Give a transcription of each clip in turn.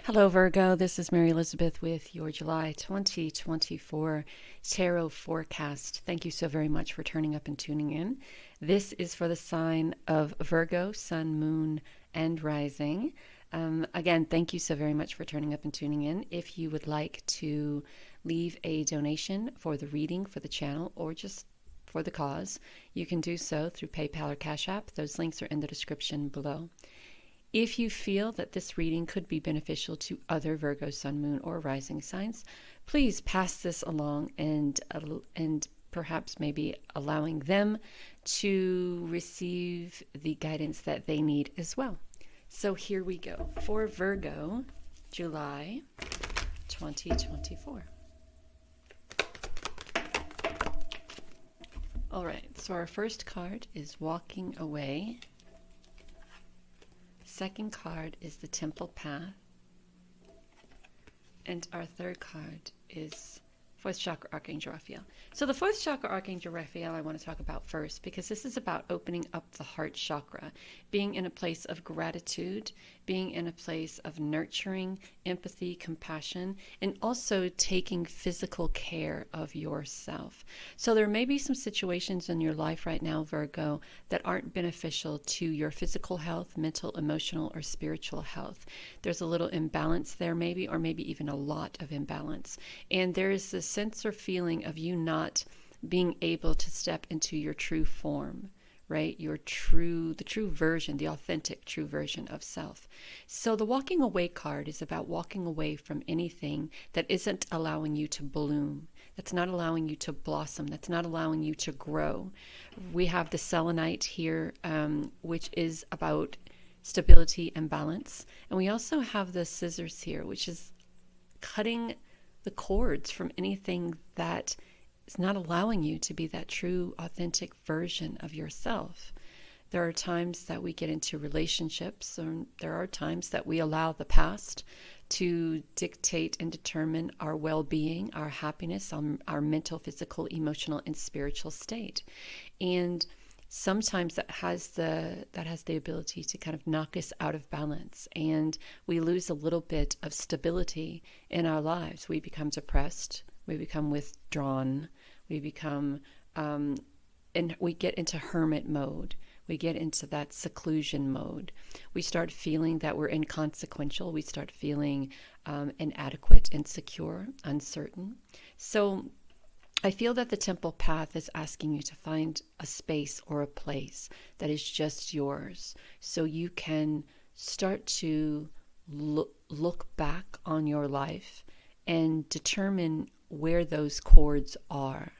Hello, Virgo. This is Mary Elizabeth with your July 2024 Tarot Forecast. Thank you so very much for turning up and tuning in. This is for the sign of Virgo, Sun, Moon, and Rising. Again, thank you so very much for turning up and tuning in. If you would like to leave a donation for the reading, for the channel, or just for the cause, you can do so through PayPal or Cashapp. Those links are in the description below. If you feel that this reading could be beneficial to other Virgo, Sun, Moon, or Rising signs, please pass this along and perhaps maybe allowing them to receive the guidance that they need as well. So here we go for Virgo, July 2024. All right, so our first card is Walking Away. Second card is the Temple Path. And our third card is Fourth Chakra Archangel Raphael. So the Fourth Chakra Archangel Raphael I want to talk about first, because this is about opening up the heart chakra, being in a place of gratitude, being in a place of nurturing, empathy, compassion, and also taking physical care of yourself. So there may be some situations in your life right now, Virgo, that aren't beneficial to your physical health, mental, emotional, or spiritual health. There's a little imbalance there maybe, or maybe even a lot of imbalance. And there is this sense or feeling of you not being able to step into your true form, right? The true version, the authentic true version of self. So the walking away card is about walking away from anything that isn't allowing you to bloom, that's not allowing you to blossom, that's not allowing you to grow. We have the selenite here, which is about stability and balance. And we also have the scissors here, which is cutting the cords from anything that is not allowing you to be that true, authentic version of yourself. There are times that we get into relationships, or there are times that we allow the past to dictate and determine our well-being, our happiness, our mental, physical, emotional, and spiritual state. And sometimes that has the ability to kind of knock us out of balance, and we lose a little bit of stability in our lives. We become depressed, we become withdrawn, we become and we get into hermit mode. We get into that seclusion mode. We start feeling that we're inconsequential. We start feeling inadequate, insecure, uncertain. So I feel that the Temple Path is asking you to find a space or a place that is just yours, so you can start to look back on your life and determine where those cords are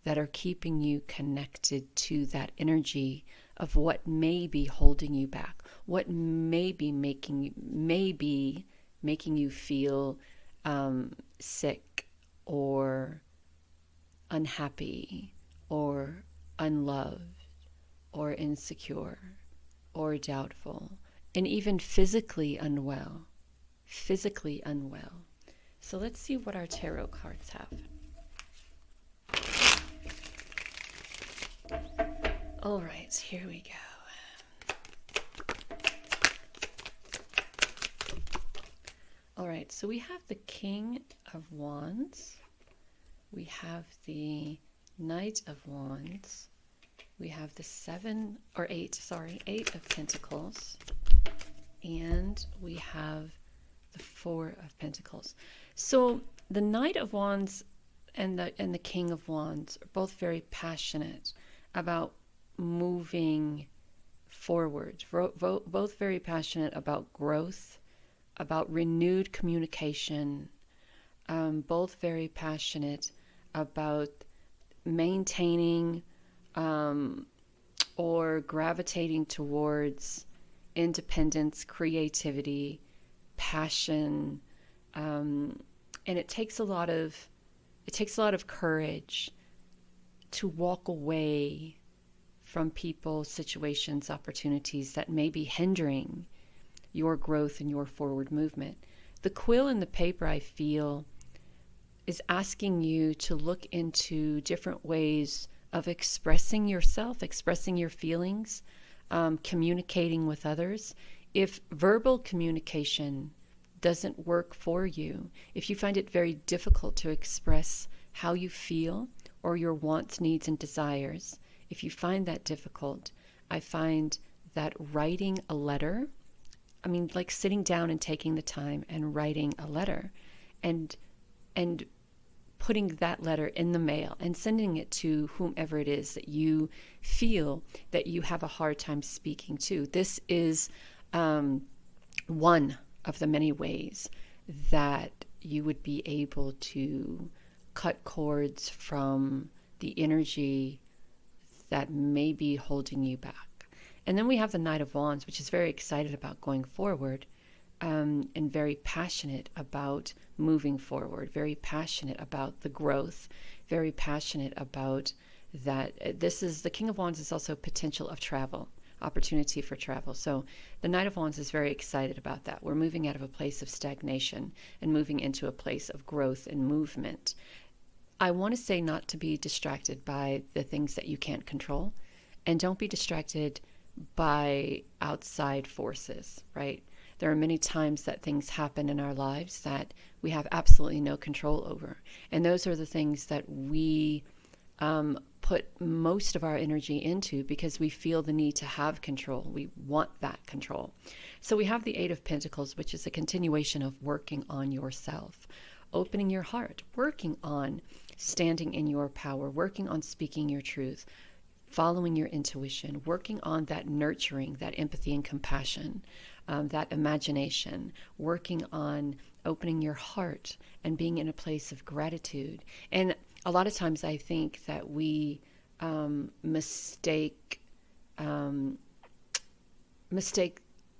that are keeping you connected to that energy of what may be holding you back, what may be making you feel sick or unhappy or unloved or insecure or doubtful, and even physically unwell. So let's see what our tarot cards have. All right, here we go. All right, so we have the King of Wands. We have the Knight of Wands. We have the Eight of Pentacles. And we have the Four of Pentacles. So the Knight of Wands and the King of Wands are both very passionate about moving forward. Both very passionate about growth, about renewed communication. Both very passionate about maintaining or gravitating towards independence, creativity, passion, and it takes a lot of courage to walk away from people, situations, opportunities that may be hindering your growth and your forward movement. The quill and the paper, I feel, is asking you to look into different ways of expressing yourself, expressing your feelings, communicating with others. If verbal communication doesn't work for you, if you find it very difficult to express how you feel or your wants, needs, and desires, if you find that difficult, I find that writing a letter, like sitting down and taking the time and writing a letter and putting that letter in the mail and sending it to whomever it is that you feel that you have a hard time speaking to. This is one of the many ways that you would be able to cut cords from the energy that may be holding you back. And then we have the Knight of Wands, which is very excited about going forward, and very passionate about moving forward, very passionate about the growth, very passionate about that. The King of Wands is also potential of travel, opportunity for travel. So the Knight of Wands is very excited about that. We're moving out of a place of stagnation and moving into a place of growth and movement. I want to say not to be distracted by the things that you can't control, and don't be distracted by outside forces, right? There are many times that things happen in our lives that we have absolutely no control over. And those are the things that we put most of our energy into because we feel the need to have control. We want that control. So we have the Eight of Pentacles, which is a continuation of working on yourself, opening your heart, working on standing in your power, working on speaking your truth, following your intuition, working on that nurturing, that empathy and compassion, that imagination, working on opening your heart and being in a place of gratitude. And a lot of times I think that we mistake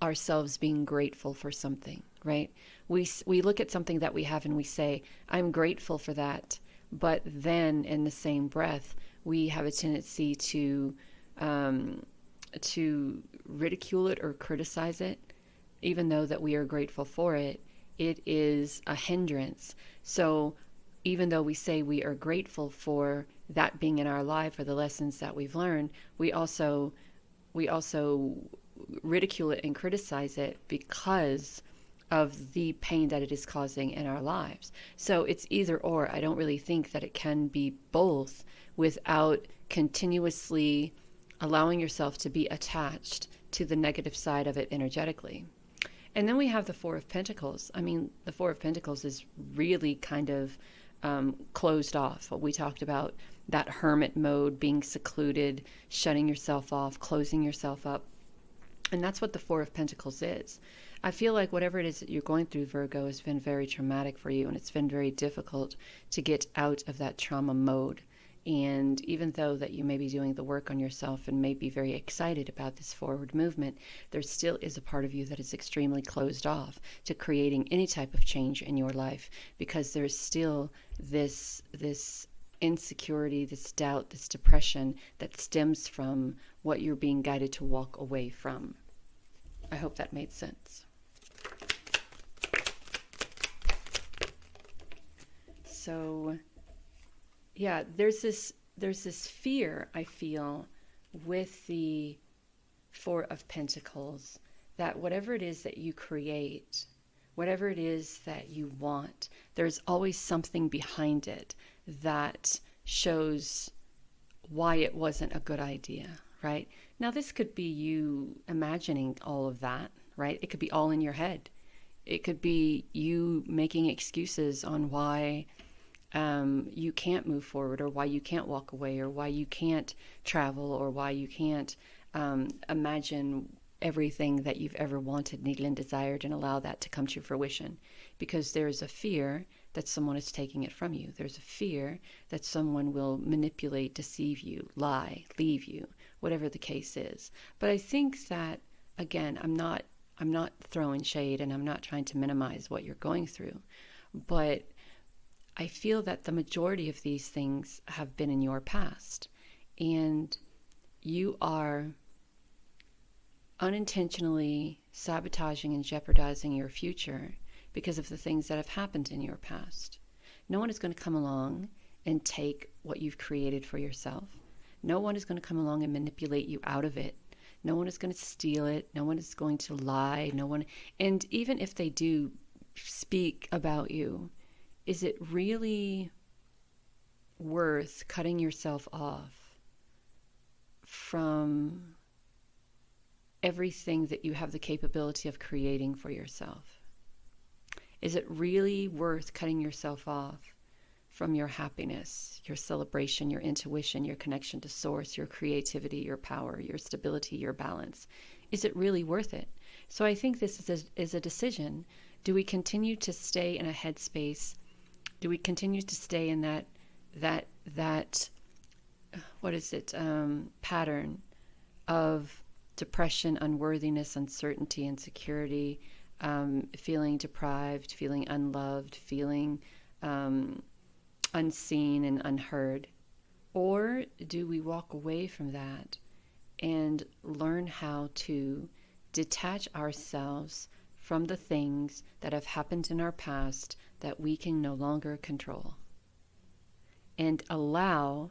ourselves being grateful for something, right? We look at something that we have and we say, I'm grateful for that. But then in the same breath, we have a tendency to ridicule it or criticize it, even though that we are grateful for it. It is a hindrance. So even though we say we are grateful for that being in our life or the lessons that we've learned, we also ridicule it and criticize it because of the pain that it is causing in our lives. So it's either or. I don't really think that it can be both without continuously allowing yourself to be attached to the negative side of it energetically. And then we have the Four of Pentacles. The Four of Pentacles is really kind of closed off. We talked about that hermit mode, being secluded, shutting yourself off, closing yourself up. And that's what the Four of Pentacles is. I feel like whatever it is that you're going through, Virgo, has been very traumatic for you, and it's been very difficult to get out of that trauma mode. And even though that you may be doing the work on yourself and may be very excited about this forward movement, there still is a part of you that is extremely closed off to creating any type of change in your life, because there's still this insecurity, this doubt, this depression that stems from what you're being guided to walk away from. I hope that made sense. So, yeah, there's this fear I feel with the Four of Pentacles that whatever it is that you create, whatever it is that you want, there's always something behind it that shows why it wasn't a good idea, right? Now, this could be you imagining all of that, right? It could be all in your head. It could be you making excuses on why you can't move forward, or why you can't walk away, or why you can't travel, or why you can't imagine everything that you've ever wanted, needed, and desired, and allow that to come to fruition. Because there's a fear that someone is taking it from you. There's a fear that someone will manipulate, deceive you, lie, leave you, whatever the case is. But I think that, again, I'm not throwing shade, and I'm not trying to minimize what you're going through, but I feel that the majority of these things have been in your past, and you are unintentionally sabotaging and jeopardizing your future because of the things that have happened in your past. No one is going to come along and take what you've created for yourself. No one is going to come along and manipulate you out of it. No one is going to steal it. No one is going to lie. And even if they do speak about you, is it really worth cutting yourself off from everything that you have the capability of creating for yourself? Is it really worth cutting yourself off from your happiness, your celebration, your intuition, your connection to source, your creativity, your power, your stability, your balance? Is it really worth it? So I think this is a decision. Do we continue to stay in a headspace? Do we continue to stay in that what is it, pattern of depression, unworthiness, uncertainty, insecurity, feeling deprived, feeling unloved, feeling unseen and unheard? Or do we walk away from that and learn how to detach ourselves from the things that have happened in our past that we can no longer control, and allow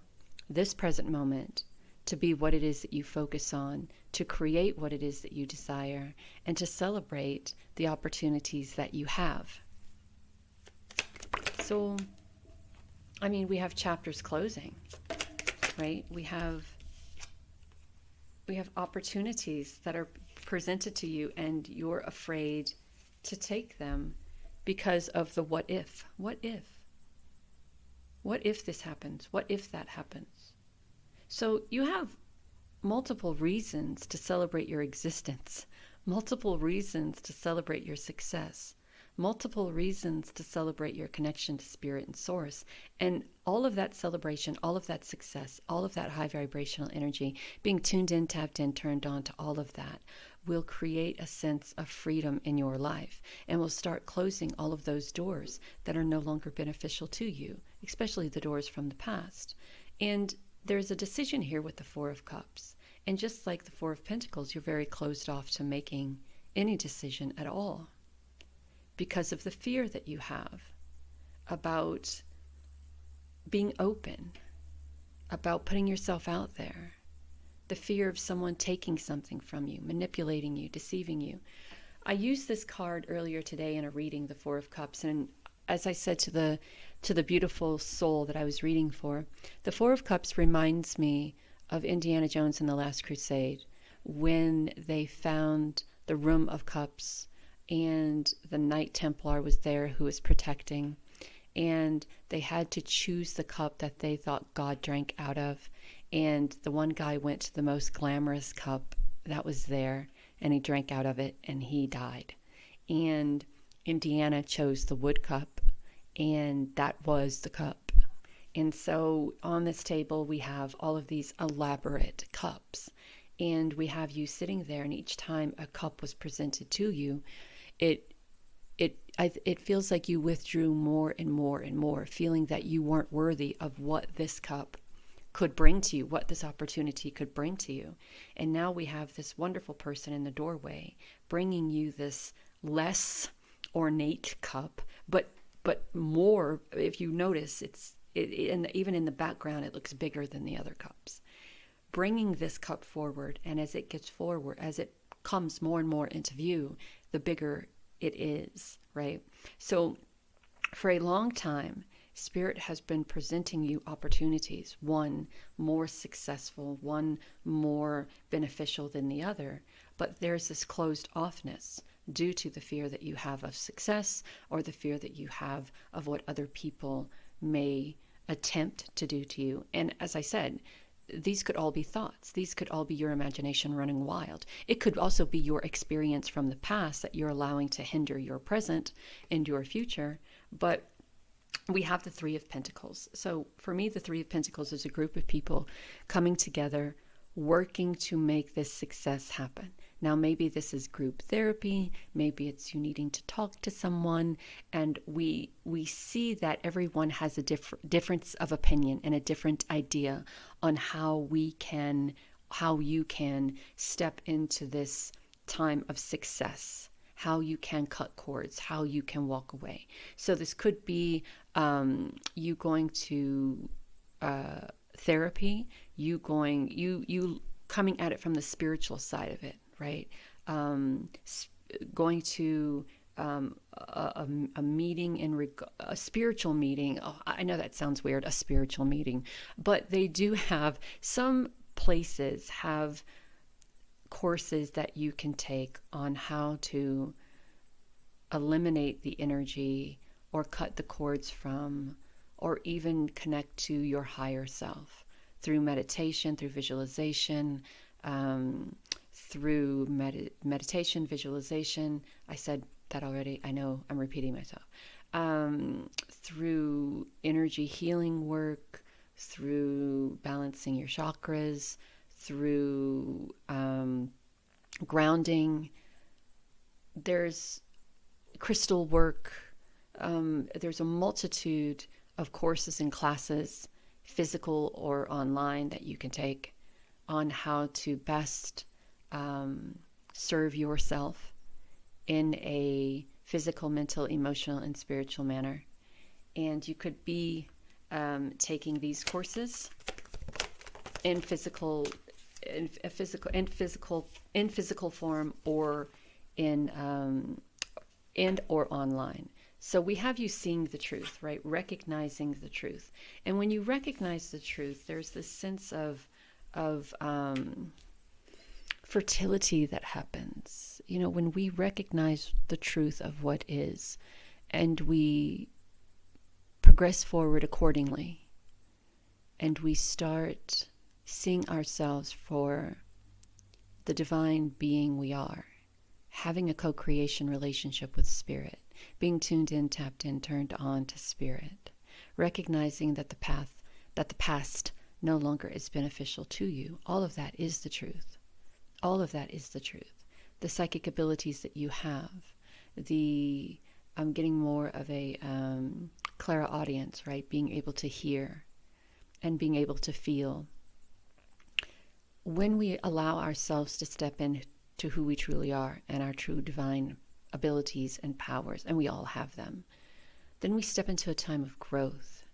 this present moment to be what it is that you focus on, to create what it is that you desire, and to celebrate the opportunities that you have? So, I mean, we have chapters closing, right? We have opportunities that are presented to you, and you're afraid to take them because of the what if. What if? What if this happens? What if that happens? So you have multiple reasons to celebrate your existence, multiple reasons to celebrate your success, multiple reasons to celebrate your connection to spirit and source. And all of that celebration, all of that success, all of that high vibrational energy, being tuned in, tapped in, turned on to all of that, will create a sense of freedom in your life, and will start closing all of those doors that are no longer beneficial to you, especially the doors from the past. And there's a decision here with the Four of Cups. And just like the Four of Pentacles, you're very closed off to making any decision at all, because of the fear that you have about being open, about putting yourself out there, the fear of someone taking something from you, manipulating you, deceiving you. I used this card earlier today in a reading, the Four of Cups, and as I said to the beautiful soul that I was reading for, the Four of Cups reminds me of Indiana Jones and the Last Crusade, when they found the Room of Cups, and the Knight Templar was there who was protecting, and they had to choose the cup that they thought God drank out of, and the one guy went to the most glamorous cup that was there, and he drank out of it, and he died. And Indiana chose the wood cup, and that was the cup. And so on this table we have all of these elaborate cups, and we have you sitting there, and each time a cup was presented to you, it feels like you withdrew more and more and more, feeling that you weren't worthy of what this cup could bring to you, what this opportunity could bring to you. And now we have this wonderful person in the doorway bringing you this less ornate cup, but more. If you notice, and even in the background, it looks bigger than the other cups. Bringing this cup forward, and as it gets forward, as it comes more and more into view, the bigger it is, right? So for a long time, Spirit has been presenting you opportunities, one more successful, one more beneficial than the other, but there's this closed offness due to the fear that you have of success, or the fear that you have of what other people may attempt to do to you. And as I said, these could all be thoughts. These could all be your imagination running wild. It could also be your experience from the past that you're allowing to hinder your present and your future. But we have the Three of Pentacles. So for me, the Three of Pentacles is a group of people coming together, working to make this success happen. Now, maybe this is group therapy, maybe it's you needing to talk to someone, and we see that everyone has a difference of opinion and a different idea on how you can step into this time of success, how you can cut cords, how you can walk away. So this could be you going to therapy, you coming at it from the spiritual side of it, right? Going to a meeting a spiritual meeting. Oh, I know that sounds weird, a spiritual meeting, but they do have, some places have courses that you can take on how to eliminate the energy or cut the cords from, or even connect to your higher self through meditation, through visualization, through meditation, visualization. I said that already. I know I'm repeating myself. Through energy healing work, through balancing your chakras, through grounding. There's crystal work. There's a multitude of courses and classes, physical or online, that you can take on how to best serve yourself in a physical, mental, emotional, and spiritual manner. And you could be taking these courses in physical form, or in or online. So we have you seeing the truth, right? Recognizing the truth. And when you recognize the truth, there's this sense of fertility that happens. You know, when we recognize the truth of what is, and we progress forward accordingly, and we start seeing ourselves for the divine being we are, having a co-creation relationship with spirit, being tuned in, tapped in, turned on to spirit, recognizing that the past no longer is beneficial to you. All of that is the truth. All of that is the truth. The psychic abilities that you have, the getting more of a clairaudience, right? Being able to hear and being able to feel. When we allow ourselves to step into who we truly are and our true divine abilities and powers, and we all have them, then we step into a time of growth.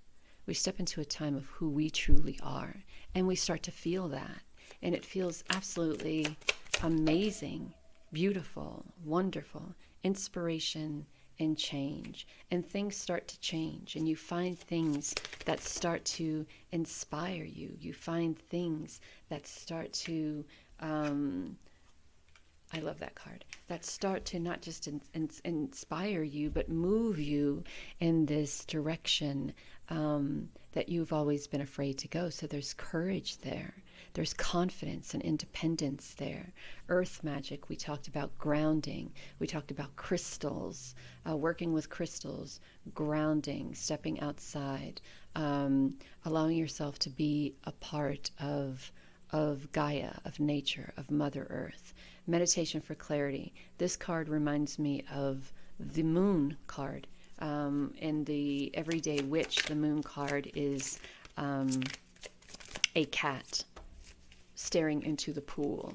We step into a time of who we truly are, and we start to feel that. And it feels absolutely amazing, beautiful, wonderful, inspiration and change. And things start to change, and you find things that start to inspire you. You find things that start to, I love that card, that start to not just inspire you, but move you in this direction that you've always been afraid to go. So there's courage there. There's confidence and independence there. Earth magic, we talked about grounding. We talked about crystals, working with crystals, grounding, stepping outside, allowing yourself to be a part of Gaia, of nature, of Mother Earth. Meditation for clarity. This card reminds me of the Moon card. In the Everyday Witch, the Moon card is a cat staring into the pool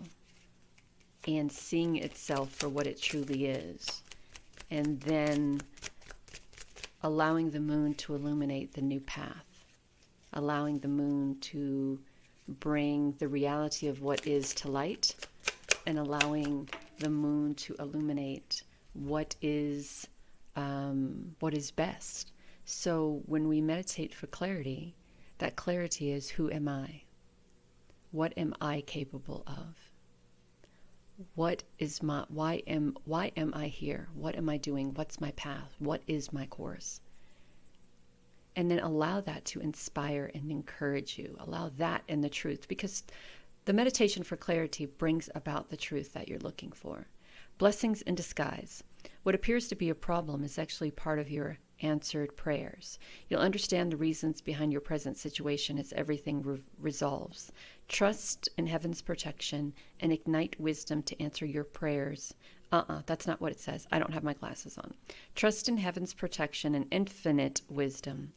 and seeing itself for what it truly is, and then allowing the moon to illuminate the new path, allowing the moon to bring the reality of what is to light, and allowing the moon to illuminate what is best. So when we meditate for clarity, that clarity is, who am I? What am I capable of? What is why am I here? What am I doing? What's my path? What is my course? And then allow that to inspire and encourage you. Allow that in the truth, because the meditation for clarity brings about the truth that you're looking for. Blessings in disguise. What appears to be a problem is actually part of your answered prayers. You'll understand the reasons behind your present situation as everything resolves. Trust in heaven's protection and ignite wisdom to answer your prayers. That's not what it says. I don't have my glasses on. Trust in heaven's protection and infinite wisdom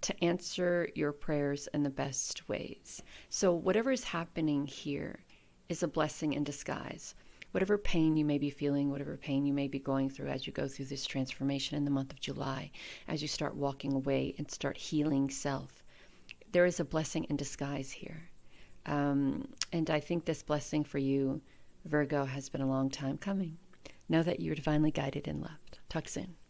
to answer your prayers in the best ways. So whatever is happening here is a blessing in disguise. Whatever pain you may be feeling, whatever pain you may be going through as you go through this transformation in the month of July, as you start walking away and start healing self, there is a blessing in disguise here. And I think this blessing for you, Virgo, has been a long time coming. Know that you're divinely guided and loved. Talk soon.